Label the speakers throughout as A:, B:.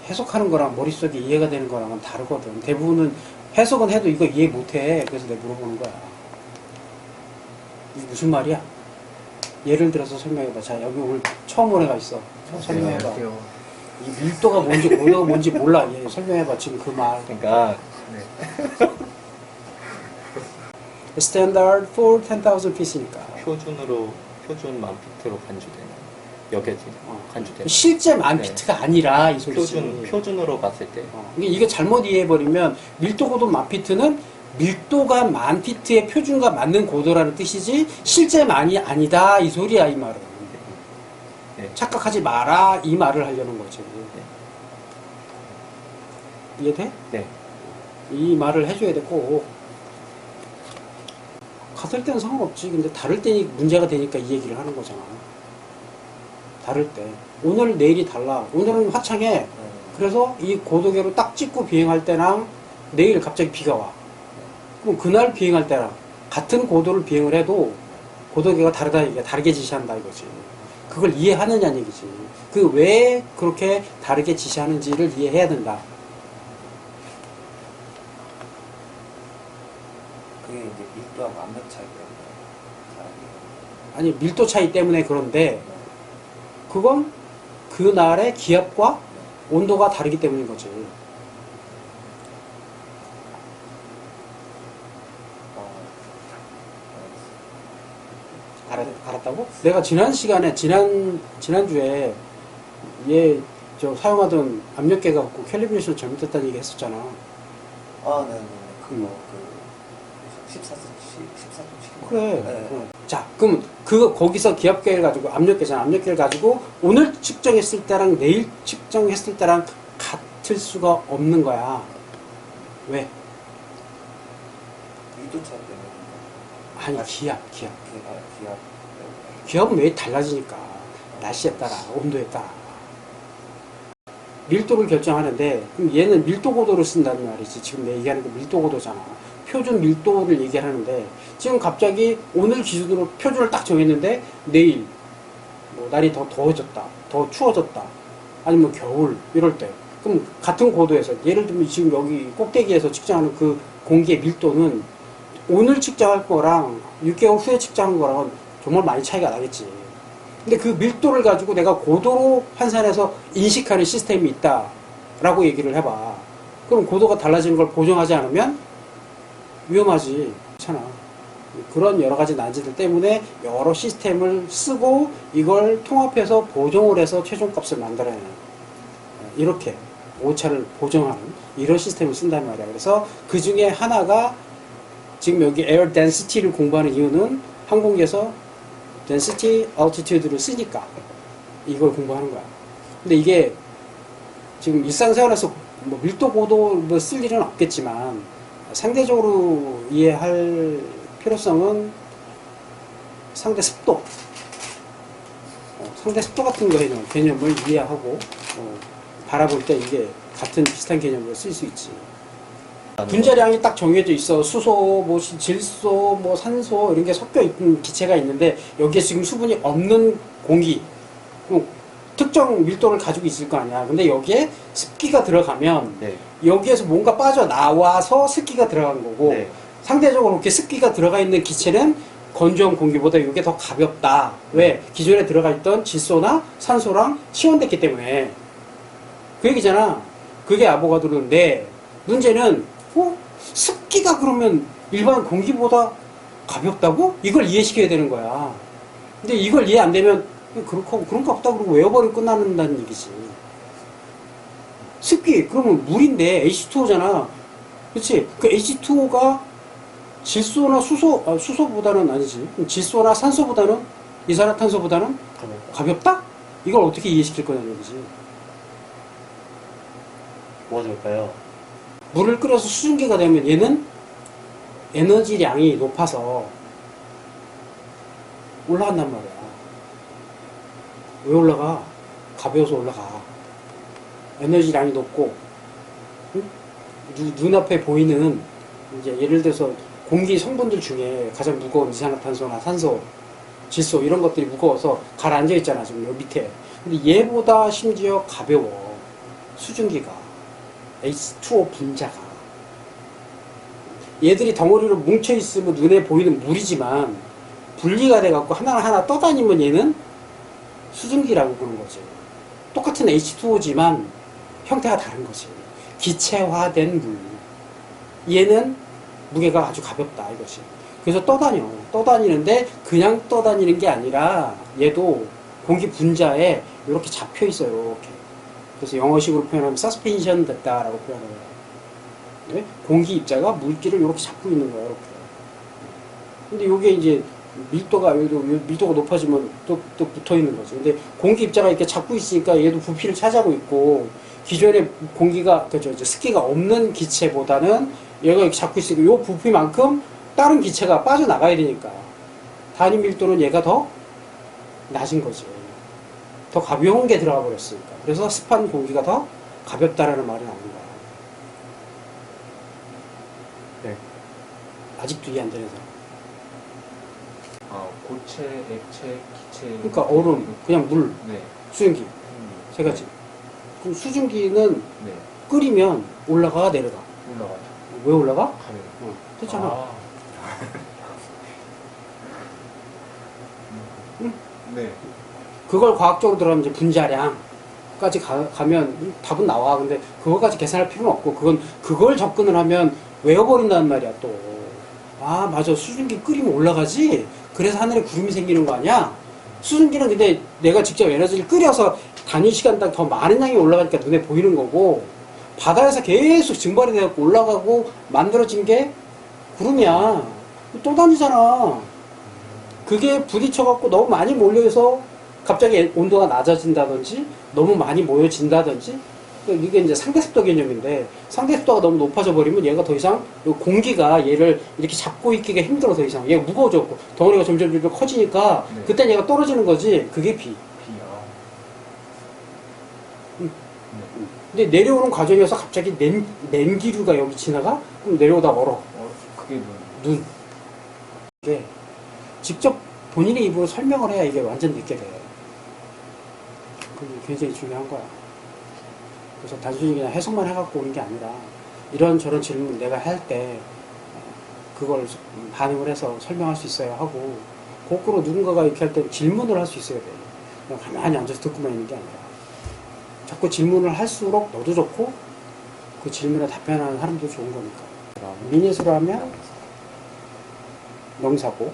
A: 해석하는 거랑 머릿속에 이해가 되는 거랑은 다르거든. 대부분은 해석은 해도 이거 이해 못해. 그래서 내가 물어보는 거야. 이게 무슨 말이야? 예를 들어서 설명해봐. 자, 여기 오늘 처음 온 애가 있어. 설명해봐. 이 밀도가 뭔지 고도가 뭔지 몰라. 얘 설명해봐. 지금 그 말.
B: 그러니까
A: Standard for 10,000 piece니까.
B: 표준 만 피트로 간주되는 여겨진 간주되는
A: 실제 만 피트가 아니라 이 소리지.
B: 표준으로 봤을 때.
A: 이게 잘못 이해해버리면 밀도 고도 만 피트는 밀도가 만 피트의 표준과 맞는 고도라는 뜻이지 실제 만이 아니다 이 소리야 이 말은.
B: 네.
A: 착각하지 마라 이 말을 하려는 거지. 네. 이해돼?
B: 네.
A: 이 말을 해줘야 돼 꼭. 같을 때는 상관없지. 근데 다를 때 문제가 되니까 이 얘기를 하는 거잖아. 다를 때. 오늘 내일이 달라. 오늘은 화창해. 그래서 이 고도계로 딱 찍고 비행할 때랑 내일 갑자기 비가 와. 그럼 그날 비행할 때랑 같은 고도를 비행을 해도 고도계가 다르다 이게 다르게 지시한다 이거지. 그걸 이해하느냐는 얘기지. 그 왜 그렇게 다르게 지시하는지를 이해해야 된다.
C: 그게 이제 밀도하고 압력 차이 때문에.
A: 아니 밀도 차이 때문에 그런데 그건 그날의 기압과 온도가 다르기 때문인 거지. 알았다고? 내가 지난 시간에 지난주에 얘 저 사용하던 압력계가 없고 캘리브레이션 잘못됐다는 얘기 했었잖아.
C: 네네. 그 14좀
A: 그래.
C: 네.
A: 자, 그럼 거기서 기압계를 가지고 압력계잖아. 압력계를 가지고 오늘 측정했을 때랑 내일 측정했을 때랑 같을 수가 없는 거야. 왜?
C: 밀도 차이 때문에.
A: 아니 기압.
C: 기압.
A: 기압은 왜 달라지니까 날씨에 따라 온도에 따라 밀도를 결정하는데 그럼 얘는 밀도 고도를 쓴다는 말이지. 지금 내가 얘기하는 게 밀도 고도잖아. 표준 밀도를 얘기하는데 지금 갑자기 오늘 기준으로 표준을 딱 정했는데 내일 뭐 날이 더 더워졌다, 더 추워졌다, 아니면 겨울 이럴 때 그럼 같은 고도에서 예를 들면 지금 여기 꼭대기에서 측정하는 그 공기의 밀도는 오늘 측정할 거랑 6개월 후에 측정한 거랑은 정말 많이 차이가 나겠지. 근데 그 밀도를 가지고 내가 고도로 환산해서 인식하는 시스템이 있다라고 얘기를 해봐. 그럼 고도가 달라지는 걸 보정하지 않으면 위험하지. 괜찮아. 그런 여러 가지 난제들 때문에 여러 시스템을 쓰고 이걸 통합해서 보정을 해서 최종값을 만들어내는 이렇게 오차를 보정하는 이런 시스템을 쓴단 말이야. 그래서 그 중에 하나가 지금 여기 에어 덴시티를 공부하는 이유는 항공기에서 density, altitude를 쓰니까 이걸 공부하는 거야. 근데 이게 지금 일상생활에서 뭐 밀도 고도 뭐 쓸 일은 없겠지만 상대적으로 이해할 필요성은 상대 습도, 상대 습도 같은 개념을 이해하고 바라볼 때 이게 같은 비슷한 개념으로 쓸 수 있지. 분자량이 딱 정해져 있어. 수소, 뭐 질소, 뭐 산소 이런 게 섞여 있는 기체가 있는데 여기에 지금 수분이 없는 공기, 특정 밀도를 가지고 있을 거 아니야. 근데 여기에 습기가 들어가면 여기에서 뭔가 빠져나와서 습기가 들어간 거고 상대적으로 이렇게 습기가 들어가 있는 기체는 건조한 공기보다 이게 더 가볍다. 왜? 기존에 들어가 있던 질소나 산소랑 치원됐기 때문에. 그 얘기잖아. 그게 아보가드로인데 문제는 습기가 그러면 일반 공기보다 가볍다고? 이걸 이해시켜야 되는 거야. 근데 이걸 이해 안 되면 그런가 보다 그러고 외워버리고 끝난다는 얘기지. 습기 그러면 물인데 H2O잖아. 그렇지? 그 H2O가 질소나 수소보다는 아니지. 질소나 산소보다는 이산화탄소보다는 가볍다? 이걸 어떻게 이해시킬 거냐는 얘기지.
B: 뭐가 좋을까요?
A: 물을 끓여서 수증기가 되면 얘는 에너지량이 높아서 올라간단 말이야. 왜 올라가? 가벼워서 올라가. 에너지량이 높고, 응? 눈앞에 보이는, 이제 예를 들어서 공기 성분들 중에 가장 무거운 이산화탄소나 산소, 질소 이런 것들이 무거워서 가라앉아 있잖아, 지금 여기 밑에. 근데 얘보다 심지어 가벼워. 수증기가 H2O 분자가 얘들이 덩어리로 뭉쳐 있으면 눈에 보이는 물이지만 분리가 돼갖고 하나하나 떠다니면 얘는 수증기라고 부르는 거지. 똑같은 H2O지만 형태가 다른 거지. 기체화된 물. 얘는 무게가 아주 가볍다 이거지. 그래서 떠다니는데 그냥 떠다니는 게 아니라 얘도 공기 분자에 이렇게 잡혀 있어요. 이렇게. 그래서 영어식으로 표현하면 서스펜션 됐다라고 표현해요. 네? 공기 입자가 물기를 이렇게 잡고 있는 거예요. 이렇게. 근데 이게 이제 밀도가 높아지면 또 붙어 있는 거죠. 근데 공기 입자가 이렇게 잡고 있으니까 얘도 부피를 차지하고 있고, 기존에 공기가 습기가 없는 기체보다는 얘가 이렇게 잡고 있으니까 이 부피만큼 다른 기체가 빠져나가야 되니까 단위 밀도는 얘가 더 낮은 거지. 더 가벼운 게 들어가 버렸으니까. 그래서 습한 공기가 더 가볍다라는 말이 나오는 거야. 네. 아직도 이해 안 되는 사람.
D: 고체, 액체, 기체.
A: 그러니까 얼음, 그냥 물,
D: 네.
A: 수증기 세 가지. 그럼 수증기는
D: 네.
A: 끓이면 올라가 내려가.
D: 올라가죠.
A: 왜 올라가?
D: 가면.
A: 그렇잖아. 응?
D: 네.
A: 그걸 과학적으로 들어가면 이제 분자량까지 가면 답은 나와. 근데 그거까지 계산할 필요는 없고, 그걸 접근을 하면 외워버린다는 말이야, 또. 아, 맞아. 수증기 끓이면 올라가지? 그래서 하늘에 구름이 생기는 거 아니야? 수증기는 근데 내가 직접 에너지를 끓여서 단위 시간당 더 많은 양이 올라가니까 눈에 보이는 거고, 바다에서 계속 증발이 돼갖고 올라가고 만들어진 게 구름이야. 또 다니잖아. 그게 부딪혀갖고 너무 많이 몰려서 갑자기 온도가 낮아진다든지 너무 많이 모여진다든지, 이게 이제 상대습도 개념인데, 상대습도가 너무 높아져 버리면 얘가 더 이상 공기가 얘를 이렇게 잡고 있기가 힘들어. 더 이상 얘가 무거워졌고 덩어리가 점점 커지니까
D: 네.
A: 그땐 얘가 떨어지는 거지. 그게 비.
D: 비요.
A: 근데 내려오는 과정에서 갑자기 냉기류가 여기 지나가? 그럼 내려오다 멀어.
D: 그게
A: 눈. 이게 직접 본인의 입으로 설명을 해야 이게 완전 느껴 돼. 그게 굉장히 중요한 거야. 그래서 단순히 그냥 해석만 해갖고 오는 게 아니라 이런저런 질문 내가 할 때 그걸 반응을 해서 설명할 수 있어야 하고, 거꾸로 누군가가 이렇게 할 때 질문을 할 수 있어야 돼. 그냥 가만히 앉아서 듣고만 있는 게 아니라 자꾸 질문을 할수록 너도 좋고 그 질문에 답변하는 사람도 좋은 거니까. 미니스로 하면 명사고.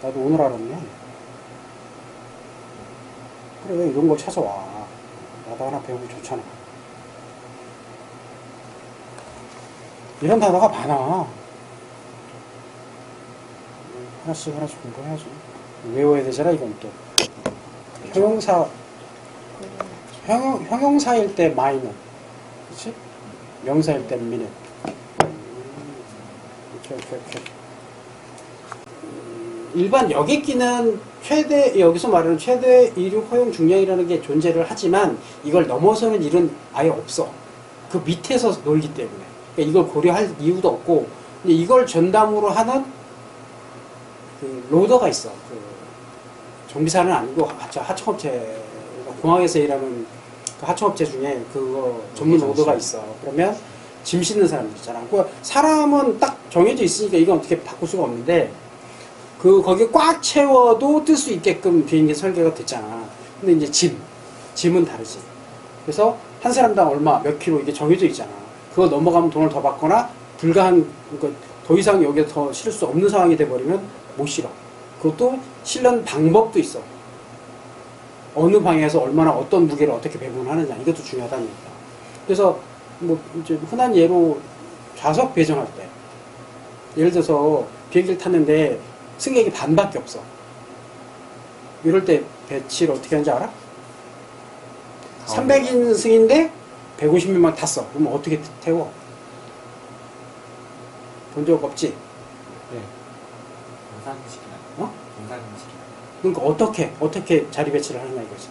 A: 나도 오늘 알았네. 그래, 왜 이런 걸 찾아와. 나도 하나 배우면 좋잖아. 이런 단어가 많아. 하나씩 공부해야지. 외워야 되잖아, 이건 또. 형용사일 때 마이너. 그치? 명사일 때 미네. 이렇게. 일반 여객기는 여기서 말하는 최대 이륙 허용 중량이라는 게 존재를 하지만 이걸 넘어서는 일은 아예 없어. 그 밑에서 놀기 때문에. 그러니까 이걸 고려할 이유도 없고, 근데 이걸 전담으로 하는 그 로더가 있어. 그 정비사는 아니고 하청업체, 공항에서 일하는 그 하청업체 중에 그거 전문 로더가 있어. 그러면 짐 싣는 사람들 있잖아. 그 사람은 딱 정해져 있으니까 이건 어떻게 바꿀 수가 없는데, 거기에 꽉 채워도 뜰 수 있게끔 비행기 설계가 됐잖아. 근데 이제 짐은 다르지. 그래서 한 사람당 얼마, 몇 킬로 이게 정해져 있잖아. 그거 넘어가면 돈을 더 받거나, 그러니까 더 이상 여기에 더 실을 수 없는 상황이 돼버리면 못 실어. 그것도 실는 방법도 있어. 어느 방향에서 얼마나 어떤 무게를 어떻게 배분하느냐. 이것도 중요하다는 얘기야. 그래서 뭐 이제 흔한 예로 좌석 배정할 때, 예를 들어서 비행기를 탔는데 승객이 반밖에 없어. 이럴 때 배치를 어떻게 하는지 알아? 300인승인데 150명만 탔어. 그러면 어떻게 태워? 본 적 없지?
D: 네. 분산식이나.
A: 어?
D: 분산식.
A: 그러니까 어떻게 자리 배치를 하느냐 이거지.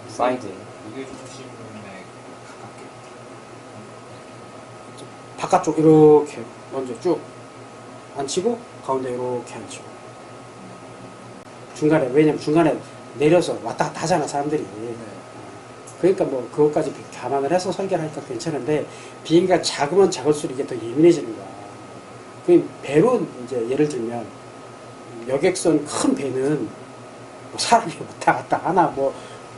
D: 사이드. 무게 중심에 가깝게.
A: 바깥쪽 이렇게 먼저 쭉 앉히고 가운데 이렇게 앉히고, 왜냐면 중간에 내려서 왔다 갔다 하잖아 사람들이. 그러니까 뭐 그것까지 감안을 해서 설계를 하니까 괜찮은데 비행기가 작으면 작을수록 이게 더 예민해지는 거야. 그 배로 이제 예를 들면 여객선 큰 배는 뭐 사람이 왔다 갔다 하나 뭐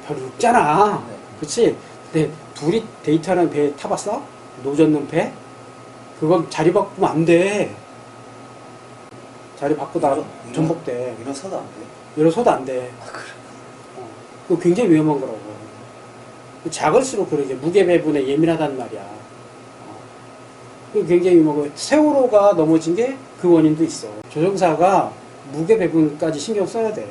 A: 별로 없잖아.
C: 네.
A: 그치? 근데 둘이 데이트하는 배 타봤어? 노젓는 배? 그건 자리 바꾸면 안 돼. 자리 바꾸다가 전복돼.
C: 일어서도 안 돼요?
A: 일어서도 안 돼.
C: 아, 그래.
A: 그거 굉장히 위험한 거라고. 작을수록 그러게 무게 배분에 예민하단 말이야. 그게 굉장히 위험하고 세월호가 넘어진 게 그 원인도 있어. 조종사가 무게 배분까지 신경 써야 돼.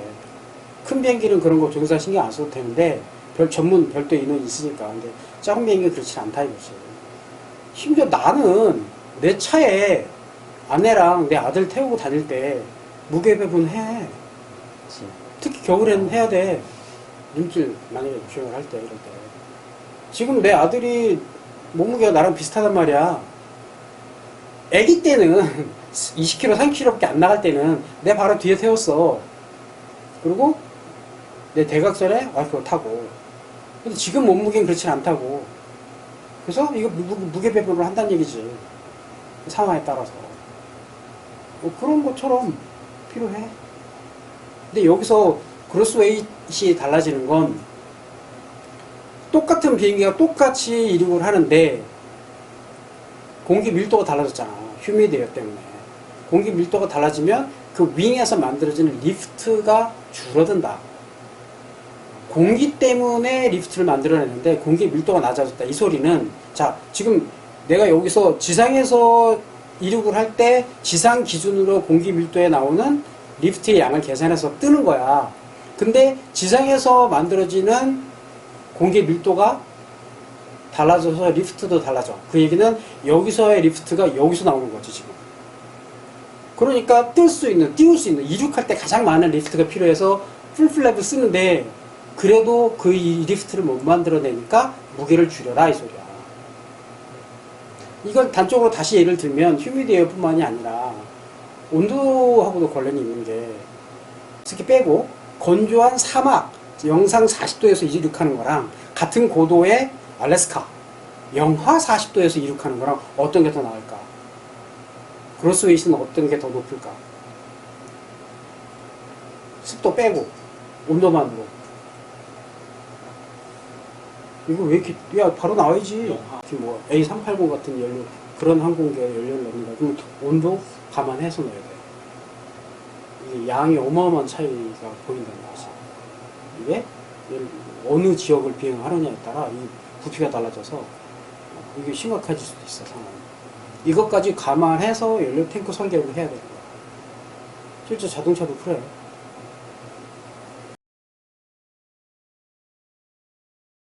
A: 큰 비행기는 그런 거 조종사 신경 안 써도 되는데 별도 인원이 있으니까. 근데 작은 비행기는 그렇지 않다 이거지. 심지어 나는 내 차에 아내랑 내 아들 태우고 다닐 때 무게 배분 해. 특히 겨울에는 해야 돼. 눈길 만약에 주행을 할 때 이럴 때. 지금 내 아들이 몸무게가 나랑 비슷하단 말이야. 아기 때는 20kg, 30kg밖에 안 나갈 때는 내 바로 뒤에 태웠어. 그리고 내 대각선에 와이프가 타고. 근데 지금 몸무게는 그렇진 않다고. 그래서 이거 무게 배분을 한다는 얘기지. 상황에 따라서. 뭐 그런 것처럼 필요해. 근데 여기서 그로스웨이시 달라지는 건 똑같은 비행기가 똑같이 이륙을 하는데 공기 밀도가 달라졌잖아. 휴미드에어 때문에. 공기 밀도가 달라지면 그 윙에서 만들어지는 리프트가 줄어든다. 공기 때문에 리프트를 만들어내는데 공기 밀도가 낮아졌다. 이 소리는 자 지금 내가 여기서 지상에서 이륙을 할 때 지상 기준으로 공기 밀도에 나오는 리프트의 양을 계산해서 뜨는 거야. 근데 지상에서 만들어지는 공기 밀도가 달라져서 리프트도 달라져. 그 얘기는 여기서의 리프트가 여기서 나오는 거지 지금. 그러니까 띄울 수 있는 이륙할 때 가장 많은 리프트가 필요해서 풀플랩을 쓰는데 그래도 그 이 리프트를 못 만들어내니까 무게를 줄여라 이 소리야. 이걸 단적으로 다시 예를 들면 휴미드에어뿐만이 아니라 온도하고도 관련이 있는 게 특히 빼고 건조한 사막 영상 40도에서 이륙하는 거랑 같은 고도의 알래스카 영하 40도에서 이륙하는 거랑 어떤 게 더 나을까? 그로스웨이시는 어떤 게 더 높을까? 습도 빼고 온도만으로 이거 왜 이렇게 야 바로 나와야지. 뭐 A380 같은 연료 그런 항공기에 연료를 넣는다. 그럼 온도 감안해서 넣어야 돼. 이게 양이 어마어마한 차이가 보인다는 거지. 이게 어느 지역을 비행하느냐에 따라 이 부피가 달라져서 이게 심각해질 수도 있어 상황이. 이것까지 감안해서 연료 탱크 설계를 해야 되는 거야. 실제 자동차도 그래.